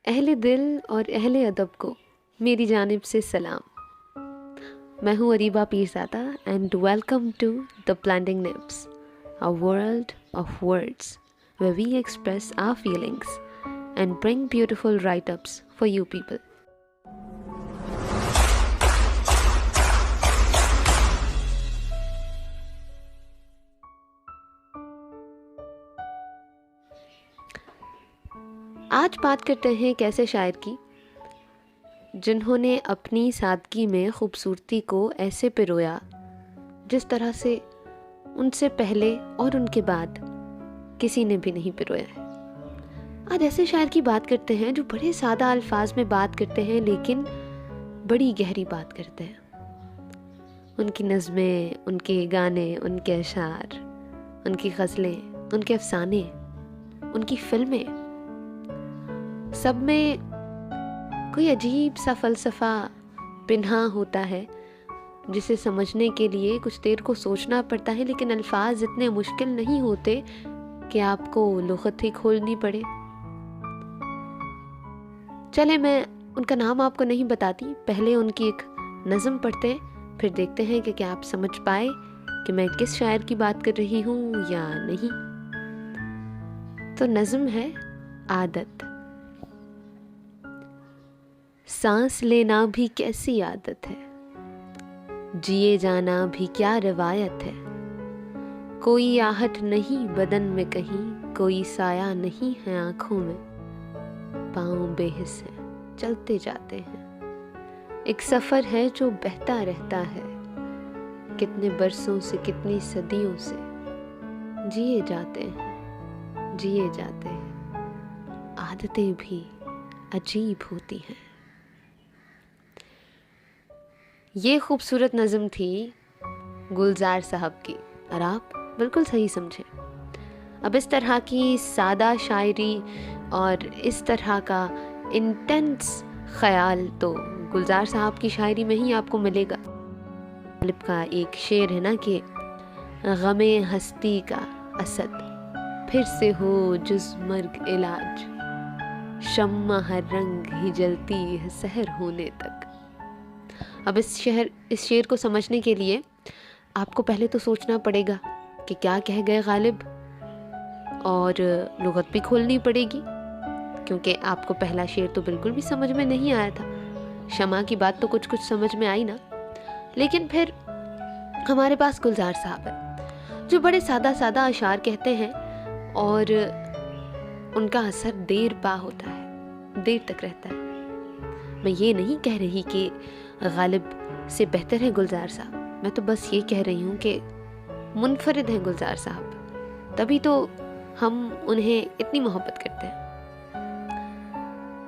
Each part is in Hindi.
अहले दिल और अहले अदब को मेरी जानिब से सलाम। मैं हूँ Areeba Pirzada and welcome to the blending nibs, a world of words where we express our feelings and bring beautiful write-ups for you people. आज बात करते हैं एक ऐसे शायर की जिन्होंने अपनी सादगी में खूबसूरती को ऐसे पिरोया जिस तरह से उनसे पहले और उनके बाद किसी ने भी नहीं पिरोया है। आज ऐसे शायर की बात करते हैं जो बड़े सादा अल्फाज में बात करते हैं लेकिन बड़ी गहरी बात करते हैं। उनकी नज़में, उनके गाने, उनके अशार, उनकी ग़ज़लें, उनके अफ़साने, उनकी फ़िल्में, सब में कोई अजीब सा फ़लसफ़ा पिन्हा होता है जिसे समझने के लिए कुछ देर को सोचना पड़ता है, लेकिन अल्फाज इतने मुश्किल नहीं होते कि आपको लुग़त ही खोलनी पड़े। चले, मैं उनका नाम आपको नहीं बताती, पहले उनकी एक नज़म पढ़ते हैं, फिर देखते हैं कि क्या आप समझ पाए कि मैं किस शायर की बात कर रही हूँ या नहीं। तो नज़म है आदत। सांस लेना भी कैसी आदत है, जिए जाना भी क्या रिवायत है। कोई आहट नहीं बदन में कहीं, कोई साया नहीं है आंखों में। पाँव बेहिस हैं, चलते जाते हैं। एक सफ़र है जो बहता रहता है, कितने बरसों से, कितनी सदियों से जिए जाते हैं, जिए जाते हैं। आदतें भी अजीब होती हैं। ये खूबसूरत नज़म थी गुलजार साहब की, और आप बिल्कुल सही समझे। अब इस तरह की सादा शायरी और इस तरह का इंटेंस ख्याल तो गुलजार साहब की शायरी में ही आपको मिलेगा। गालिब का एक शेर है ना कि गमे हस्ती का असद फिर से हो जुज़ मर्ग इलाज, शम्मा हर रंग ही जलती है सहर होने तक। अब इस शेर को समझने के लिए आपको पहले तो सोचना पड़ेगा कि क्या कह गए गालिब, और लुग़त भी खोलनी पड़ेगी क्योंकि आपको पहला शेर तो बिल्कुल भी समझ में नहीं आया था। शमा की बात तो कुछ कुछ समझ में आई ना, लेकिन फिर हमारे पास गुलजार साहब है जो बड़े सादा सादा अशार कहते हैं और उनका असर देर पा होता है, देर तक रहता है। मैं ये नहीं कह रही कि गालिब से बेहतर है गुलजार साहब, मैं तो बस ये कह रही हूँ कि मुनफरिद हैं गुलजार साहब, तभी तो हम उन्हें इतनी मोहब्बत करते हैं।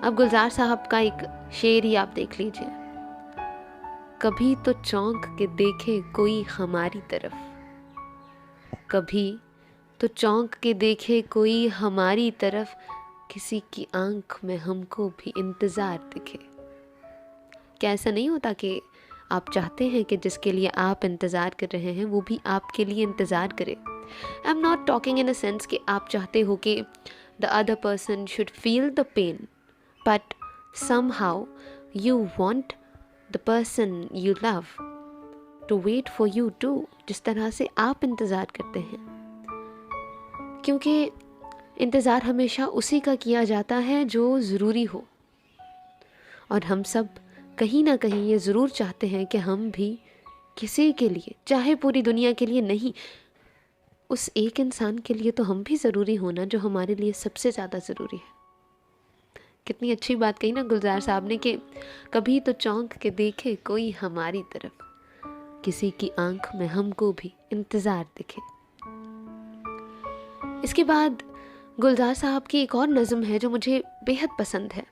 अब गुलजार साहब का एक शेर ही आप देख लीजिए। कभी तो चौंक के देखे कोई हमारी तरफ, कभी तो चौंक के देखे कोई हमारी तरफ, किसी की आंख में हमको भी इंतज़ार दिखे। क्या ऐसा नहीं होता कि आप चाहते हैं कि जिसके लिए आप इंतज़ार कर रहे हैं वो भी आपके लिए इंतज़ार करे। I am not talking in a sense कि आप चाहते हो कि the other person should feel the pain, but somehow you want the person you love to wait for you too, जिस तरह से आप इंतज़ार करते हैं, क्योंकि इंतज़ार हमेशा उसी का किया जाता है जो ज़रूरी हो। और हम सब कहीं ना कहीं ये ज़रूर चाहते हैं कि हम भी किसी के लिए, चाहे पूरी दुनिया के लिए नहीं, उस एक इंसान के लिए तो हम भी ज़रूरी होना जो हमारे लिए सबसे ज़्यादा ज़रूरी है। कितनी अच्छी बात कही ना गुलजार साहब ने कि कभी तो चौंक के देखे कोई हमारी तरफ, किसी की आंख में हमको भी इंतज़ार दिखे। इसके बाद गुलजार साहब की एक और नज़म है जो मुझे बेहद पसंद है,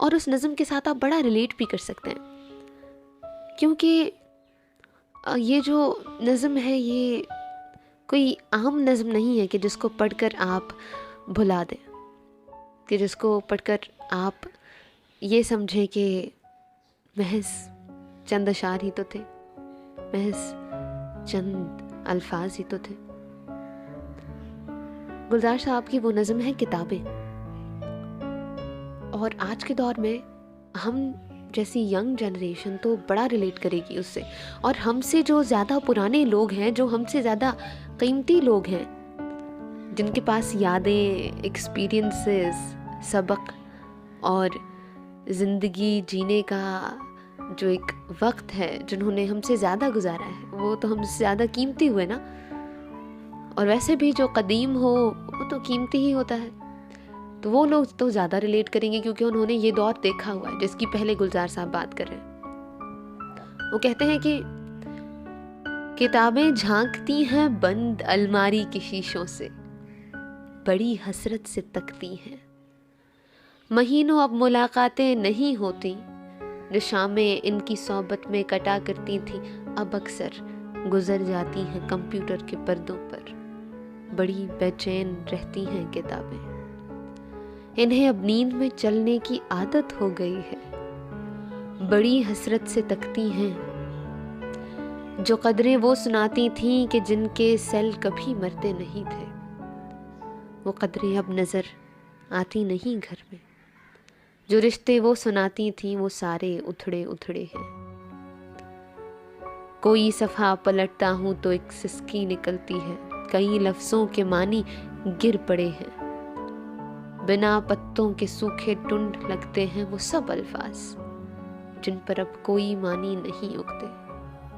और उस नज़म के साथ आप बड़ा रिलेट भी कर सकते हैं, क्योंकि ये जो नज़म है ये कोई आम नज़म नहीं है कि जिसको पढ़कर आप भुला दें, कि जिसको पढ़कर आप ये समझें कि महज चंद अशार ही तो थे, महज चंद अल्फाज ही तो थे। गुलजार साहब की वो नज़म है किताबें, और आज के दौर में हम जैसी यंग जनरेशन तो बड़ा रिलेट करेगी उससे, और हमसे जो ज़्यादा पुराने लोग हैं, जो हमसे ज़्यादा कीमती लोग हैं, जिनके पास यादें, एक्सपीरियंसेस, सबक और ज़िंदगी जीने का जो एक वक्त है, जिन्होंने हमसे ज़्यादा गुजारा है, वो तो हमसे ज़्यादा कीमती हुए ना। और वैसे भी जो कदीम हो वो तो कीमती ही होता है, तो वो लोग तो ज़्यादा रिलेट करेंगे क्योंकि उन्होंने ये दौर देखा हुआ है जिसकी पहले गुलजार साहब बात कर रहे हैं। वो कहते हैं कि किताबें झांकती हैं बंद अलमारी की शीशों से, बड़ी हसरत से तकती हैं। महीनों अब मुलाकातें नहीं होती, जो शामें इनकी सोबत में कटा करती थी अब अक्सर गुजर जाती हैं कंप्यूटर के पर्दों पर। बड़ी बेचैन रहती हैं किताबें, इन्हें अब नींद में चलने की आदत हो गई है। बड़ी हसरत से तकती हैं, जो कदरें वो सुनाती थीं कि जिनके सेल कभी मरते नहीं थे। वो कदरें अब नजर आती नहीं घर में, जो रिश्ते वो सुनाती थीं वो सारे उथड़े उथड़े हैं। कोई सफ़ा पलटता हूँ तो एक सिसकी निकलती है, कई लफ्ज़ों के मानी गिर पड़े हैं। बिना पत्तों के सूखे टुंड लगते हैं वो सब अल्फाज, जिन पर अब कोई मानी नहीं उगते।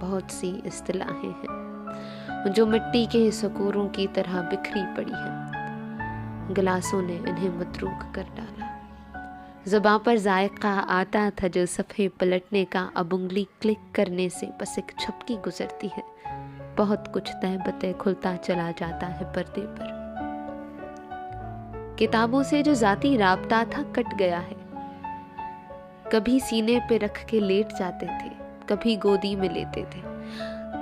बहुत सी इस्तिलाहें हैं जो मिट्टी के सकोरों की तरह बिखरी पड़ी हैं। गिलासों ने इन्हें मतरूक कर डाला। ज़ुबां पर जायका आता था जो सफ़े पलटने का, अब उंगली क्लिक करने से बस एक झपकी गुजरती है। बहुत कुछ तय बतय खुलता चला जाता है पर्दे पर। किताबों से जो जाती राबता था कट गया है। कभी सीने पे रख के लेट जाते थे, कभी गोदी में लेते थे,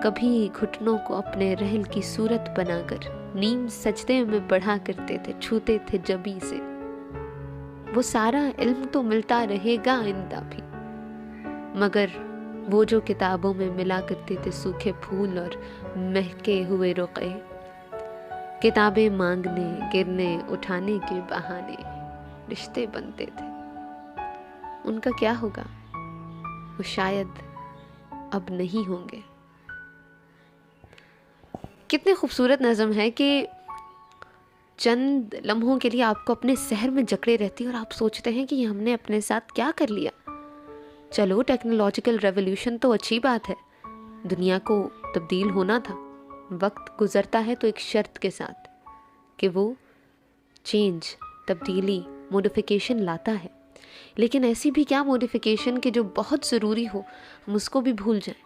कभी घुटनों को अपने रहल की सूरत बनाकर नीम सजदे में बढ़ा करते थे, छूते थे जबी से। वो सारा इल्म तो मिलता रहेगा आइंदा भी, मगर वो जो किताबों में मिला करते थे सूखे फूल और महके हुए रुक़े, किताबें मांगने, गिरने, उठाने के बहाने रिश्ते बनते थे, उनका क्या होगा? वो शायद अब नहीं होंगे। कितने खूबसूरत नज़म है कि चंद लम्हों के लिए आपको अपने शहर में जकड़े रहती है और आप सोचते हैं कि हमने अपने साथ क्या कर लिया। चलो, टेक्नोलॉजिकल रेवोल्यूशन तो अच्छी बात है, दुनिया को तब्दील होना था। वक्त गुजरता है तो एक शर्त के साथ कि वो चेंज, तब्दीली, मॉडिफिकेशन लाता है। लेकिन ऐसी भी क्या मॉडिफिकेशन कि जो बहुत ज़रूरी हो हम उसको भी भूल जाएं।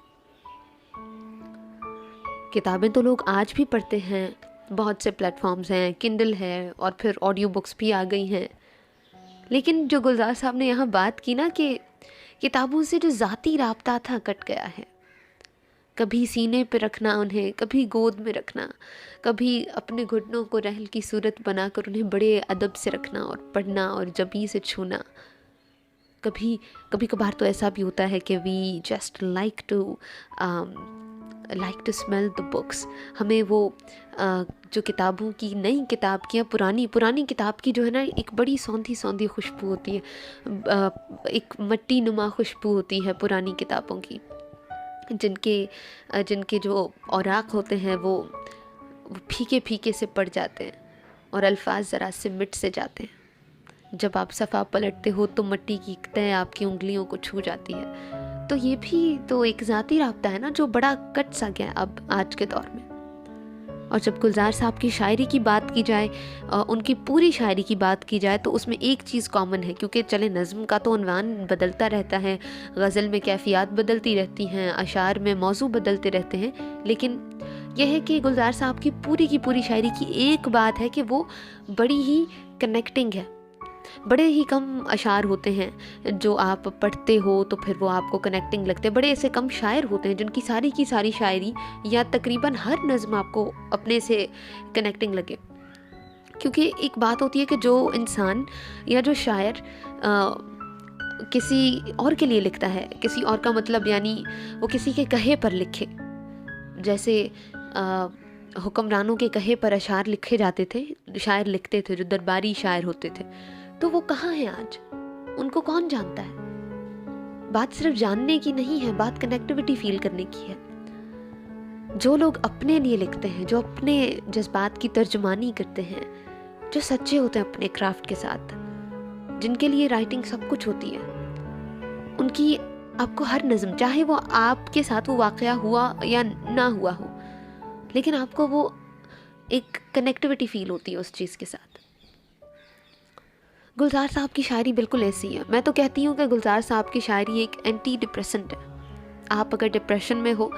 किताबें तो लोग आज भी पढ़ते हैं, बहुत से प्लेटफॉर्म्स हैं, किंडल है और फिर ऑडियो बुक्स भी आ गई हैं। लेकिन जो गुलजार साहब ने यहाँ बात की ना कि किताबों से जो ज़ाती राब्ता था कट गया है। कभी सीने पे रखना उन्हें, कभी गोद में रखना, कभी अपने घुटनों को रहल की सूरत बनाकर उन्हें बड़े अदब से रखना और पढ़ना और जबी से छूना। कभी कभार तो ऐसा भी होता है कि we just like to smell the books. हमें वो जो किताबों की, नई किताब की या पुरानी किताब की जो है ना, एक बड़ी सौंधी खुशबू होती है, एक मट्टी नुमा खुशबू होती है पुरानी किताबों की, जिनके जो औराक होते हैं वो फीके फीके से पड़ जाते हैं और अल्फाज ज़रा से मिट से जाते हैं। जब आप सफ़ा पलटते हो तो मिट्टी की तह आपकी उंगलियों को छू जाती है। तो ये भी तो एक ज़ाती राब्ता है ना, जो बड़ा कट सा गया अब आज के दौर में। और जब गुलजार साहब की शायरी की बात की जाए, उनकी पूरी शायरी की बात की जाए, तो उसमें एक चीज़ कॉमन है, क्योंकि चले नज़्म का तो उन्वान बदलता रहता है, गज़ल में कैफियत बदलती रहती हैं, अशार में मौजू बदलते रहते हैं, लेकिन यह है कि गुलजार साहब की पूरी शायरी की एक बात है कि वो बड़ी ही कनेक्टिंग है। बड़े ही कम अशार होते हैं जो आप पढ़ते हो तो फिर वो आपको कनेक्टिंग लगते हैं। बड़े ऐसे कम शायर होते हैं जिनकी सारी की सारी शायरी या तकरीबन हर नज़्म आपको अपने से कनेक्टिंग लगे। क्योंकि एक बात होती है कि जो इंसान या जो शायर किसी और के लिए लिखता है, किसी और का मतलब यानी वो किसी के कहे पर लिखे। जैसे हुक्मरानों के कहे पर अशार लिखे जाते थे, शायर लिखते थे, जो दरबारी शायर होते थे, तो वो कहाँ हैं आज? उनको कौन जानता है। बात सिर्फ जानने की नहीं है, बात कनेक्टिविटी फील करने की है। जो लोग अपने लिए लिखते हैं, जो अपने जज्बात की तर्जुमानी करते हैं, जो सच्चे होते हैं अपने क्राफ्ट के साथ, जिनके लिए राइटिंग सब कुछ होती है, उनकी आपको हर नज़म, चाहे वो आपके साथ वो वाक़या हुआ या ना हुआ हो, लेकिन आपको वो एक कनेक्टिविटी फील होती है उस चीज़ के साथ। गुलजार साहब की शायरी बिल्कुल ऐसी है। मैं तो कहती हूँ कि गुलजार साहब की शायरी एक एंटी डिप्रेसेंट है। आप अगर डिप्रेशन में हो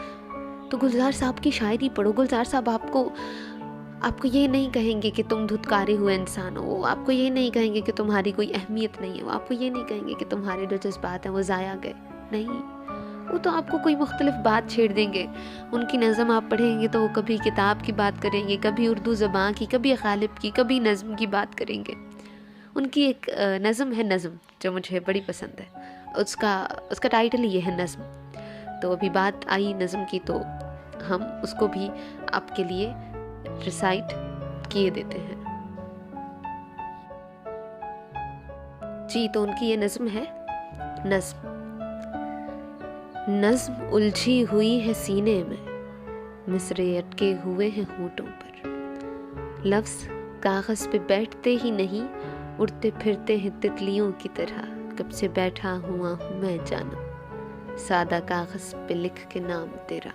तो गुलजार साहब की शायरी पढ़ो। गुलजार साहब आपको ये नहीं कहेंगे कि तुम धुतकारे हुए इंसान हो, आपको ये नहीं कहेंगे कि तुम्हारी कोई अहमियत नहीं है, आपको ये नहीं कहेंगे कि तुम्हारे जो जज्बात हैं वो ज़ाया गए, नहीं, वो तो आपको कोई मुख्तलिफ बात छेड़ देंगे। उनकी नज़म आप पढ़ेंगे तो वो कभी किताब की बात करेंगे, कभी उर्दू ज़बान की, कभी गालिब की, कभी नज़म की बात करेंगे। उनकी एक नज़म है नज़म, जो मुझे बड़ी पसंद है। उसका टाइटल ही है नज़म। तो अभी बात आई नज़म की, तो हम उसको भी आपके लिए रिसाइट किए देते हैं। जी, तो उनकी ये नज़म है नज़म। नज़्म उलझी हुई है सीने में, मिसरे अटके हुए हैं होठों पर, लफ्ज़ कागज़ पे बैठते ही नहीं, उड़ते फिरते हैं तितलियों की तरह। कब से बैठा हुआ हूँ मैं जानम, सादा कागज़ पे लिख के नाम तेरा,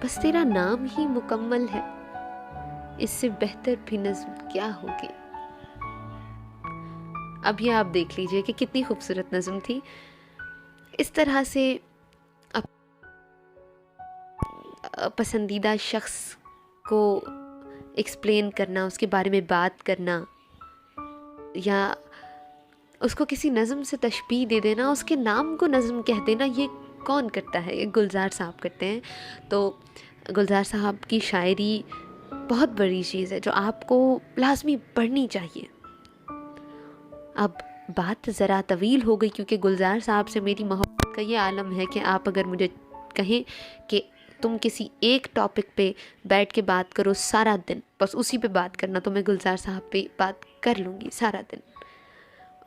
बस तेरा नाम ही मुकम्मल है, इससे बेहतर भी नज़्म क्या होगी। अब ये आप देख लीजिए कि कितनी खूबसूरत नज़्म थी। इस तरह से पसंदीदा शख्स को एक्सप्लेन करना, उसके बारे में बात करना, या उसको किसी नज़म से तशबीह दे देना, उसके नाम को नज़म कह देना, ये कौन करता है? ये गुलजार साहब करते हैं। तो गुलजार साहब की शायरी बहुत बड़ी चीज़ है जो आपको लाजमी पढ़नी चाहिए। अब बात ज़रा तवील हो गई, क्योंकि गुलजार साहब से मेरी मोहब्बत का ये आलम है कि आप अगर मुझे कहें कि तुम किसी एक टॉपिक पे बैठ के बात करो सारा दिन, बस उसी पे बात करना, तो मैं गुलजार साहब पे बात कर लूँगी सारा दिन।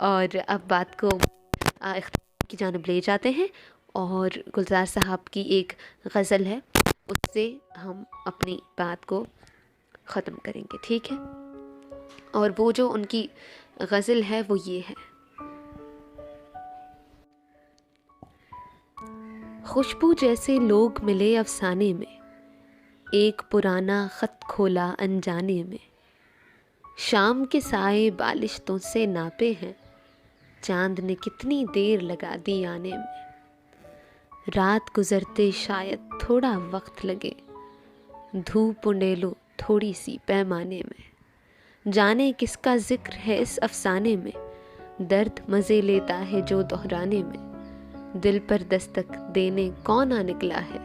और अब बात को इख्तिताम की जानिब ले जाते हैं, और गुलजार साहब की एक गज़ल है, उससे हम अपनी बात को ख़त्म करेंगे, ठीक है? और वो जो उनकी गज़ल है वो ये है। खुशबू जैसे लोग मिले अफसाने में, एक पुराना ख़त खोला अनजाने में, शाम के साए बालिश्तों से नापे हैं, चांद ने कितनी देर लगा दी आने में, रात गुज़रते शायद थोड़ा वक्त लगे, धूप उंडेलो थोड़ी सी पैमाने में, जाने किसका जिक्र है इस अफसाने में, दर्द मज़े लेता है जो दोहराने में, दिल पर दस्तक देने कौन आ निकला है,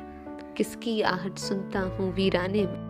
किसकी आहट सुनता हूँ वीराने में।